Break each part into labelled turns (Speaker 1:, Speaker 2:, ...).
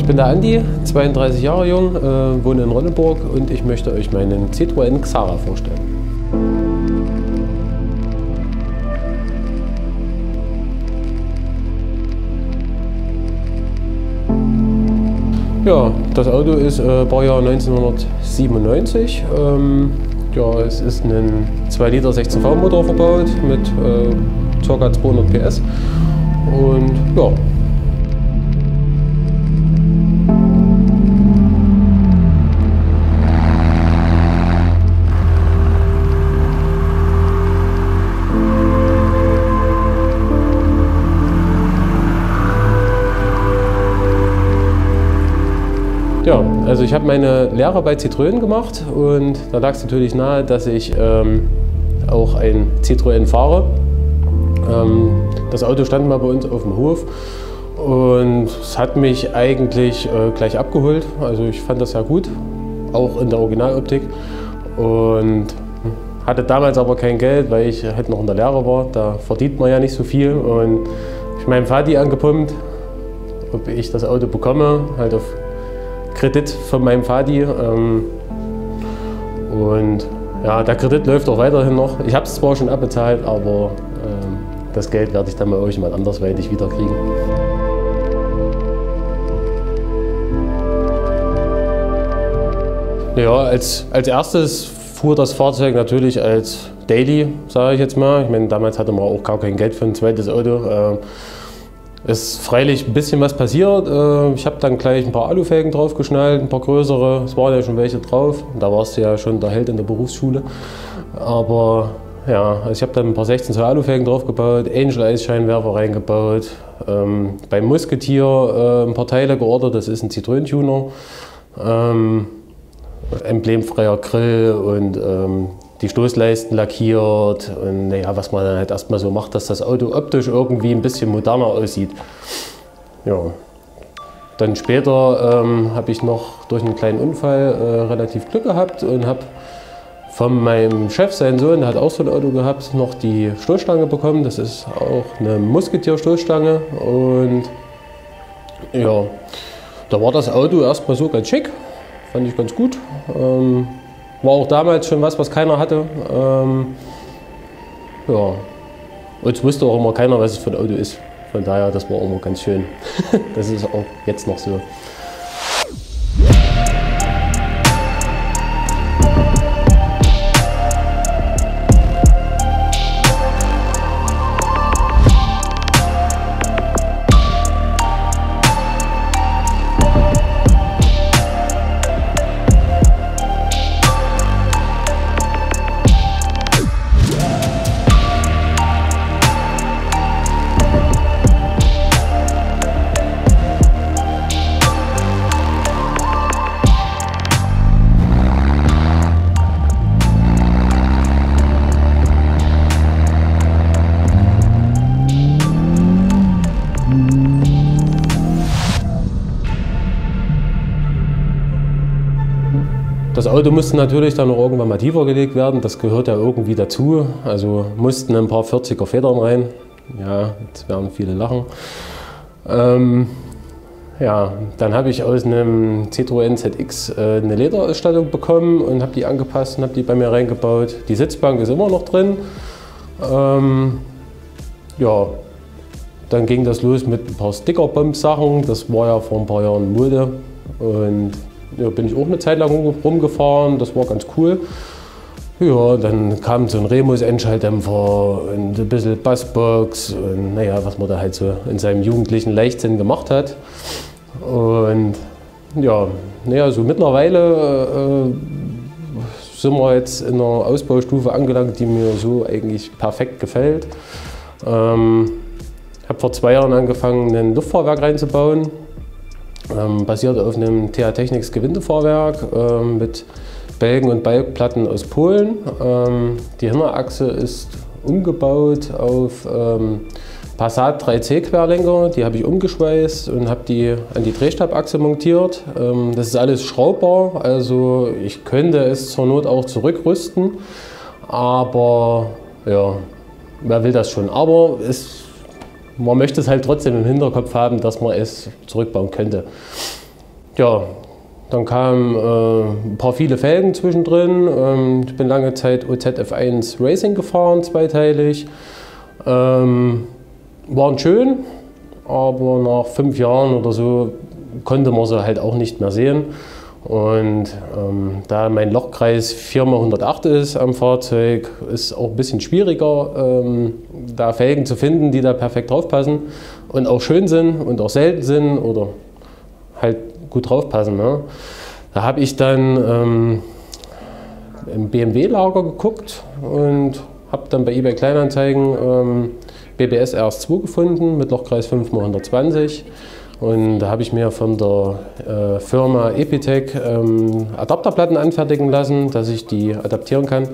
Speaker 1: ich bin der Andi, 32 Jahre jung, wohne in Ronneburg und ich möchte euch meinen Citroën Xara vorstellen. Ja, das Auto ist Baujahr 1997. Ja, es ist ein 2 Liter 16V Motor verbaut mit ca. 200 PS und ja. Ja, also ich habe meine Lehre bei Citroën gemacht und da lag es natürlich nahe, dass ich auch ein Citroën fahre. Das Auto stand mal bei uns auf dem Hof und es hat mich eigentlich gleich abgeholt. Also ich fand das ja gut, auch in der Originaloptik, und hatte damals aber kein Geld, weil ich halt noch in der Lehre war. Da verdient man ja nicht so viel, und ich habe meinem Vati angepumpt, ob ich das Auto bekomme, halt auf Kredit von meinem Vati. Und ja, der Kredit läuft auch weiterhin noch. Ich habe es zwar schon abbezahlt, aber das Geld werde ich dann mal irgendwann andersweitig wieder kriegen. Ja, als erstes fuhr das Fahrzeug natürlich als Daily, sage ich jetzt mal. Ich meine, damals hatte man auch gar kein Geld für ein zweites Auto. Es ist freilich ein bisschen was passiert. Ich habe dann gleich ein paar Alufelgen draufgeschnallt, ein paar größere. Es waren ja schon welche drauf. Da warst du ja schon der Held in der Berufsschule. Aber ja, also ich habe dann ein paar 16 Zoll Alufelgen draufgebaut, Angel-Eis-Scheinwerfer reingebaut, beim Musketier ein paar Teile geordert. Das ist ein Citroën-Tuner. Emblemfreier Grill und die Stoßleisten lackiert und naja, was man dann halt erstmal so macht, dass das Auto optisch irgendwie ein bisschen moderner aussieht. Ja. Dann später habe ich noch durch einen kleinen Unfall relativ Glück gehabt und habe von meinem Chef, sein Sohn, der hat auch so ein Auto gehabt, noch die Stoßstange bekommen. Das ist auch eine Musketier-Stoßstange, und ja, da war das Auto erstmal so ganz schick, fand ich ganz gut. War auch damals schon was keiner hatte. Ja. Und es wusste auch immer keiner, was es für ein Auto ist. Von daher, das war auch immer ganz schön. Das ist auch jetzt noch so. Das Auto musste natürlich dann noch irgendwann mal tiefer gelegt werden, das gehört ja irgendwie dazu. Also mussten ein paar 40er Federn rein. Ja, jetzt werden viele lachen. Ja, dann habe ich aus einem Citroën ZX eine Lederausstattung bekommen und habe die angepasst und habe die bei mir reingebaut. Die Sitzbank ist immer noch drin. Ja, dann ging das los mit ein paar Sticker-Bomb-Sachen. Das war ja vor ein paar Jahren Mode. Und ja, bin ich auch eine Zeit lang rumgefahren, das war ganz cool. Ja, dann kam so ein Remus-Endschalldämpfer und ein bisschen Bassbox und naja, was man da halt so in seinem jugendlichen Leichtsinn gemacht hat. Und ja, naja, so mittlerweile sind wir jetzt in einer Ausbaustufe angelangt, die mir so eigentlich perfekt gefällt. Ich habe vor 2 Jahren angefangen, ein Luftfahrwerk reinzubauen. Basiert auf einem TH Technics Gewindefahrwerk mit Felgen und Balkplatten aus Polen. Die Hinterachse ist umgebaut auf Passat 3C Querlenker. Die habe ich umgeschweißt und habe die an die Drehstabachse montiert. Das ist alles schraubbar, also ich könnte es zur Not auch zurückrüsten, aber ja, wer will das schon. Aber man möchte es halt trotzdem im Hinterkopf haben, dass man es zurückbauen könnte. ja, dann kamen ein paar viele Felgen zwischendrin. Ich bin lange Zeit OZF1 Racing gefahren, zweiteilig. Waren schön, aber nach 5 Jahren oder so konnte man sie halt auch nicht mehr sehen. Und da mein Lochkreis 4x108 ist am Fahrzeug, ist auch ein bisschen schwieriger, da Felgen zu finden, die da perfekt draufpassen und auch schön sind und auch selten sind oder halt gut draufpassen. Ne? Da habe ich dann im BMW-Lager geguckt und habe dann bei eBay Kleinanzeigen BBS RS2 gefunden mit Lochkreis 5x120. Und da habe ich mir von der Firma Epitech Adapterplatten anfertigen lassen, dass ich die adaptieren kann.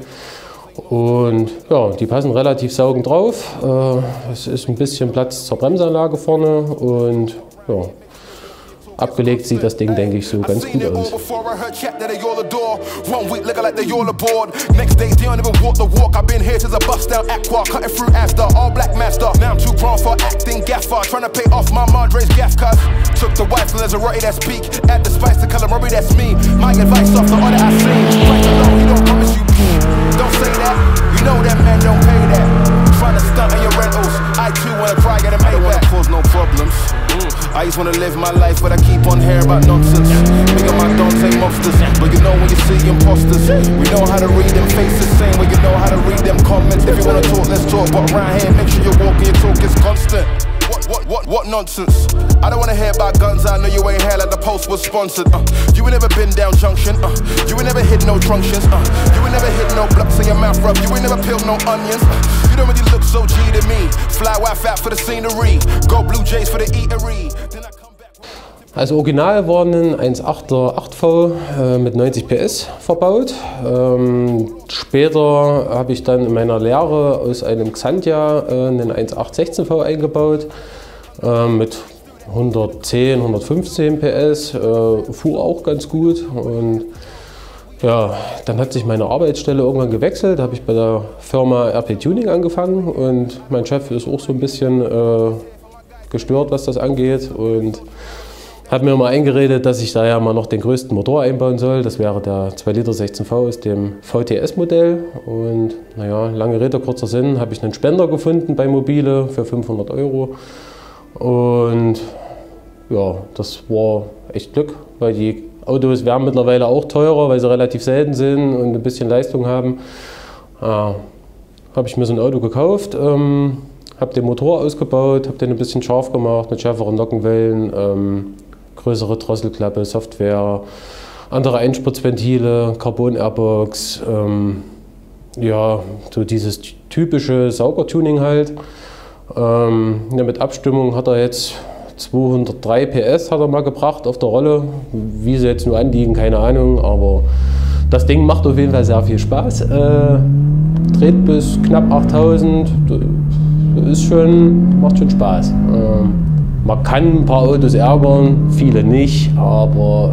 Speaker 1: Und ja, die passen relativ saugend drauf. Es ist ein bisschen Platz zur Bremsanlage vorne und ja, abgelegt sieht das Ding, denke ich, so ganz gut aus.
Speaker 2: I just wanna live my life, but I keep on hearing about nonsense. Me and my don't say monsters, but you know when you see imposters. We know how to read them faces, same way you know how to read them comments. If you wanna talk, let's talk, but around here, make sure you walk and your talk is constant. What nonsense? I don't wanna hear about guns, I know you ain't here like the post was sponsored. You ain't never been down junction, you ain't never hit no truncheons, you ain't never hit no blocks in your mouth, rub, you ain't never peeled no onions. You don't really look so G to me. Fly white fat for the scenery, go Blue Jays for the eatery.
Speaker 1: Also original war ein 1.8er 8V mit 90 PS verbaut. Später habe ich dann in meiner Lehre aus einem Xantia einen 1.8 16V eingebaut mit 110, 115 PS, fuhr auch ganz gut. Und ja, dann hat sich meine Arbeitsstelle irgendwann gewechselt, habe ich bei der Firma RP Tuning angefangen und mein Chef ist auch so ein bisschen gestört, was das angeht und hat mir mal eingeredet, dass ich da ja mal noch den größten Motor einbauen soll. Das wäre der 2 Liter 16V aus dem VTS-Modell. Und naja, lange Rede, kurzer Sinn, habe ich einen Spender gefunden bei Mobile für 500 €. Und ja, das war echt Glück, weil die Autos werden mittlerweile auch teurer, weil sie relativ selten sind und ein bisschen Leistung haben. Habe ich mir so ein Auto gekauft, habe den Motor ausgebaut, habe den ein bisschen scharf gemacht mit schärferen Nockenwellen, größere Drosselklappe, Software, andere Einspritzventile, Carbon-Airbox, ja, so dieses typische Saugertuning halt. Ja, mit Abstimmung hat er jetzt 203 PS hat er mal gebracht auf der Rolle. Wie sie jetzt nur anliegen, keine Ahnung, aber das Ding macht auf jeden Fall sehr viel Spaß. Dreht bis knapp 8000, macht schon Spaß. Man kann ein paar Autos ärgern, viele nicht, aber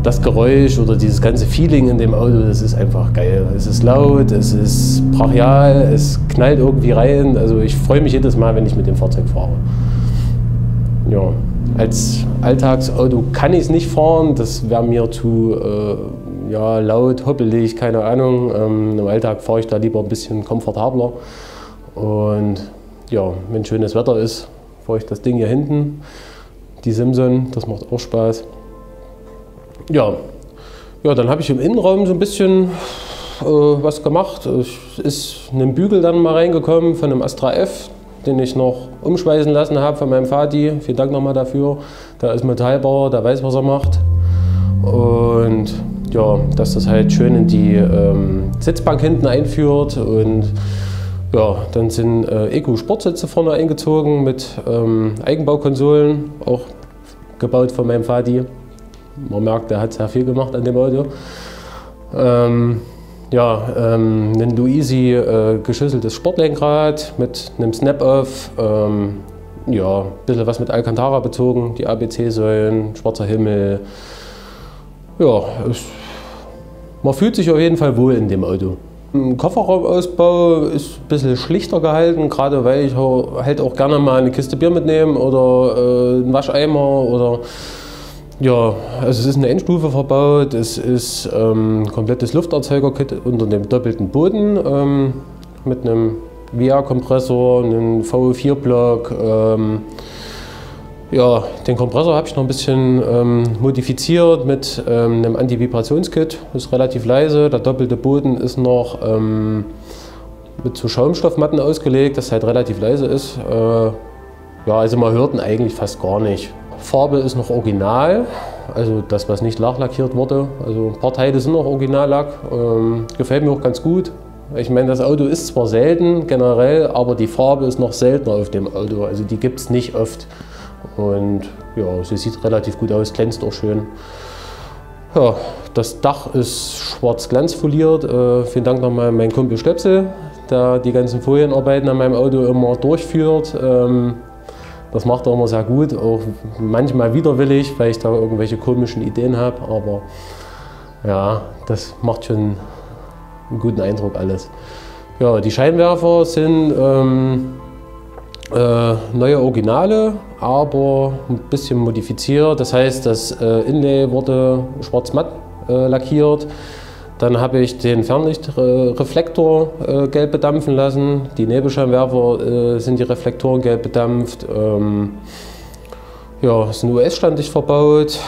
Speaker 1: das Geräusch oder dieses ganze Feeling in dem Auto, das ist einfach geil. Es ist laut, es ist brachial, es knallt irgendwie rein. Also ich freue mich jedes Mal, wenn ich mit dem Fahrzeug fahre. Ja, als Alltagsauto kann ich es nicht fahren, das wäre mir zu ja, laut, hoppelig, keine Ahnung. Im Alltag fahre ich da lieber ein bisschen komfortabler. Und ja, wenn schönes Wetter ist, fahre ich das Ding hier hinten, die Simson, das macht auch Spaß. Ja, dann habe ich im Innenraum so ein bisschen was gemacht. Es ist ein Bügel dann mal reingekommen von einem Astra F, den ich noch umschweißen lassen habe von meinem Vati. Vielen Dank nochmal dafür. Der ist Metallbauer, der weiß, was er macht. Und ja, dass das halt schön in die Sitzbank hinten einführt. Und ja, dann sind Eco-Sportsitze vorne eingezogen mit Eigenbaukonsolen, auch gebaut von meinem Vati. Man merkt, der hat sehr viel gemacht an dem Auto. Ja, ein Luisi geschüsseltes Sportlenkrad mit einem Snap-Off. Ja, ein bisschen was mit Alcantara bezogen, die ABC-Säulen, schwarzer Himmel. Ja, man fühlt sich auf jeden Fall wohl in dem Auto. Kofferraumausbau ist ein bisschen schlichter gehalten, gerade weil ich halt auch gerne mal eine Kiste Bier mitnehme oder einen Wascheimer oder Ja, also es ist eine Endstufe verbaut, es ist komplettes Lufterzeugerkit unter dem doppelten Boden mit einem VIA-Kompressor, einem VO4-Block. Ja, den Kompressor habe ich noch ein bisschen modifiziert mit einem Anti-Vibrationskit. Ist relativ leise. Der doppelte Boden ist noch mit so Schaumstoffmatten ausgelegt, dass es halt relativ leise ist. Ja, also man hört ihn eigentlich fast gar nicht. Farbe ist noch original, also das, was nicht lachlackiert wurde. Also ein paar Teile sind noch Originallack. Gefällt mir auch ganz gut. Ich meine, das Auto ist zwar selten generell, aber die Farbe ist noch seltener auf dem Auto. Also die gibt es nicht oft. Und ja, sie sieht relativ gut aus, glänzt auch schön. Ja, das Dach ist schwarz glanzfoliert. Vielen Dank nochmal an meinen Kumpel Stöpsel, der die ganzen Folienarbeiten an meinem Auto immer durchführt. Das macht er immer sehr gut, auch manchmal widerwillig, weil ich da irgendwelche komischen Ideen habe. Aber ja, das macht schon einen guten Eindruck alles. Ja, die Scheinwerfer sind neue Originale, aber ein bisschen modifiziert. Das heißt, das Inlay wurde schwarz-matt lackiert. Dann habe ich den Fernlichtreflektor gelb bedampfen lassen. Die Nebelscheinwerfer sind die Reflektoren gelb bedampft. Ja, es ist ein US-Standlicht verbaut.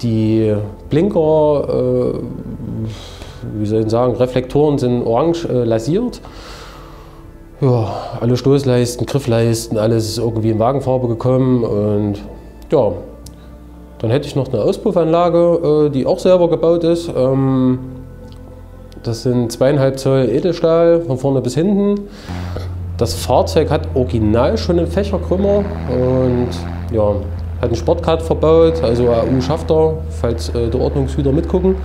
Speaker 1: Die Blinker, wie soll ich sagen, Reflektoren sind orange lasiert. Ja, alle Stoßleisten, Griffleisten, alles ist irgendwie in Wagenfarbe gekommen. Und ja, dann hätte ich noch eine Auspuffanlage, die auch selber gebaut ist. Das sind 2,5 Zoll Edelstahl von vorne bis hinten. Das Fahrzeug hat original schon einen Fächerkrümmer und ja, hat einen Sportcut verbaut, also AU-Schafter, falls die Ordnungshüter mitgucken.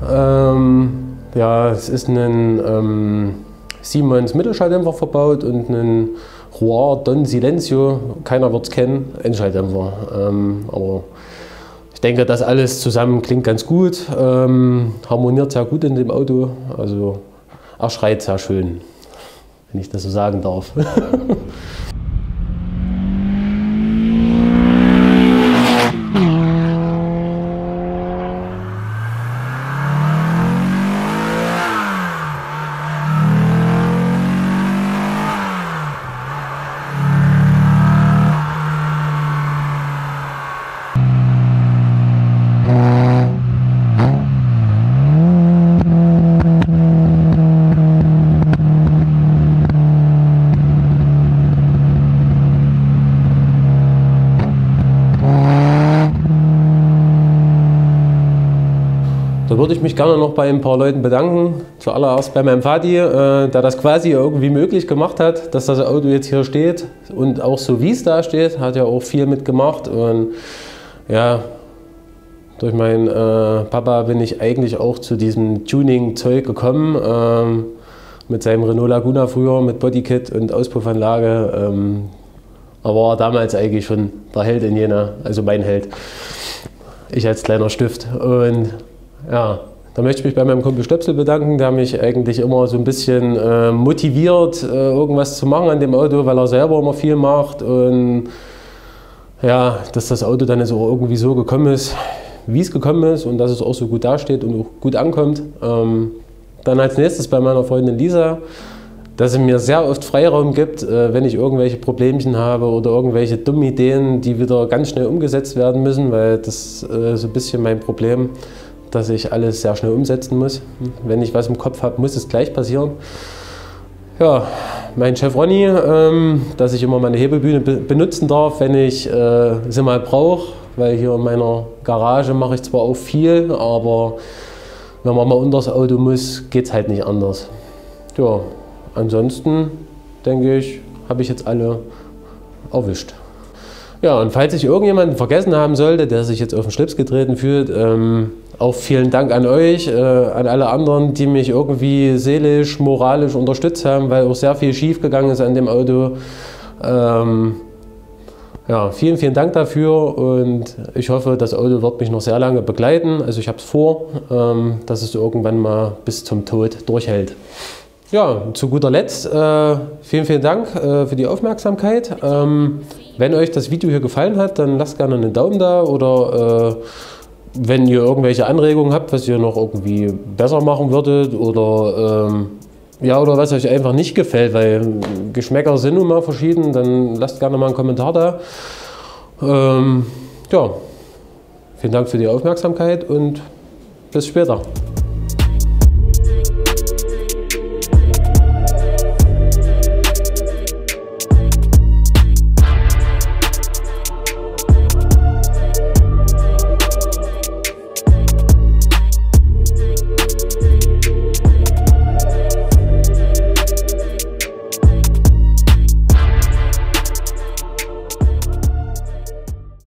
Speaker 1: Ja, es ist ein Siemens Mittelschalldämpfer verbaut und ein Roar Don Silencio, keiner wird es kennen, Endschalldämpfer. Aber ich denke, das alles zusammen klingt ganz gut, harmoniert sehr gut in dem Auto, also er schreit sehr schön, wenn ich das so sagen darf. Da würde ich mich gerne noch bei ein paar Leuten bedanken. Zuallererst bei meinem Vati, der das quasi irgendwie möglich gemacht hat, dass das Auto jetzt hier steht. Und auch so wie es da steht, hat er auch viel mitgemacht. Und ja, durch meinen Papa bin ich eigentlich auch zu diesem Tuning-Zeug gekommen. Mit seinem Renault Laguna früher, mit Bodykit und Auspuffanlage. Aber war damals eigentlich schon der Held in Jena, also mein Held. Ich als kleiner Stift. Und ja, da möchte ich mich bei meinem Kumpel Stöpsel bedanken, der mich eigentlich immer so ein bisschen motiviert, irgendwas zu machen an dem Auto, weil er selber immer viel macht. Und ja, dass das Auto dann so irgendwie so gekommen ist, wie es gekommen ist und dass es auch so gut dasteht und auch gut ankommt. Dann als nächstes bei meiner Freundin Lisa, dass sie mir sehr oft Freiraum gibt, wenn ich irgendwelche Problemchen habe oder irgendwelche dummen Ideen, die wieder ganz schnell umgesetzt werden müssen, weil das ist so ein bisschen mein Problem, dass ich alles sehr schnell umsetzen muss. Wenn ich was im Kopf habe, muss es gleich passieren. Ja, mein Chef Ronny, dass ich immer meine Hebelbühne benutzen darf, wenn ich sie mal brauche, weil hier in meiner Garage mache ich zwar auch viel, aber wenn man mal unter das Auto muss, geht es halt nicht anders. Ja, ansonsten denke ich, habe ich jetzt alle erwischt. Ja, und falls ich irgendjemanden vergessen haben sollte, der sich jetzt auf den Schlips getreten fühlt, auch vielen Dank an euch, an alle anderen, die mich irgendwie seelisch, moralisch unterstützt haben, weil auch sehr viel schief gegangen ist an dem Auto. Ja, vielen, vielen Dank dafür und ich hoffe, das Auto wird mich noch sehr lange begleiten. Also ich habe es vor, dass es irgendwann mal bis zum Tod durchhält. Ja, zu guter Letzt, vielen, vielen Dank für die Aufmerksamkeit. Wenn euch das Video hier gefallen hat, dann lasst gerne einen Daumen da oder wenn ihr irgendwelche Anregungen habt, was ihr noch irgendwie besser machen würdet oder ja, oder was euch einfach nicht gefällt, weil Geschmäcker sind nun mal verschieden, dann lasst gerne mal einen Kommentar da. Ja, vielen Dank für die Aufmerksamkeit und bis später.